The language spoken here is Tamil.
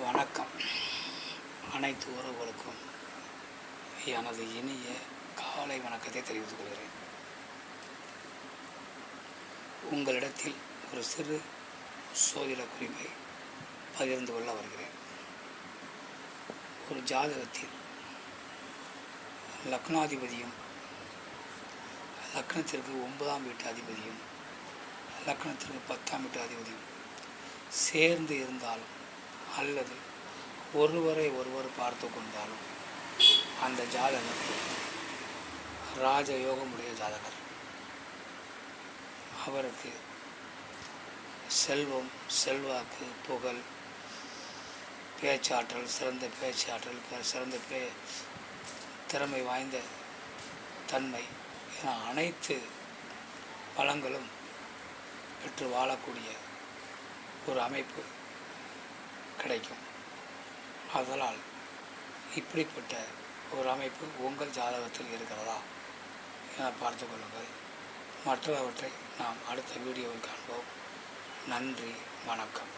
வணக்கம். அனைத்து உறவுகளுக்கும் எனது இனிய காலை வணக்கத்தை தெரிவித்துக் கொள்கிறேன். உங்களிடத்தில் ஒரு சிறு சோதிட குறிப்பை பகிர்ந்து கொள்ள வருகிறேன். ஒரு ஜாதகத்தில் லக்னாதிபதியும் லக்னத்திற்கு 9ஆம் வீட்டு அதிபதியும் லக்னத்திற்கு 10ஆம் வீட்டு அதிபதியும் சேர்ந்து இருந்தாலும் அல்லது ஒருவரை ஒருவர் பார்த்து கொண்டாலும் அந்த ஜாதகர் ராஜயோகமுடைய ஜாதகர். அவருக்கு செல்வம், செல்வாக்கு, புகழ், பேச்சாற்றல், சிறந்த பேச்சாற்றல், சிறந்த திறமை வாய்ந்த தன்மை என அனைத்து பலங்களும் பெற்று வாழக்கூடிய ஒரு அமைப்பு கிடைக்கும். அதனால் இப்படிப்பட்ட ஒரு அமைப்பு உங்கள் ஜாதகத்தில் இருக்கிறதா என பார்த்து கொள்ளுங்கள். மற்றவற்றை நாம் அடுத்த வீடியோவில் காண்போம். நன்றி, வணக்கம்.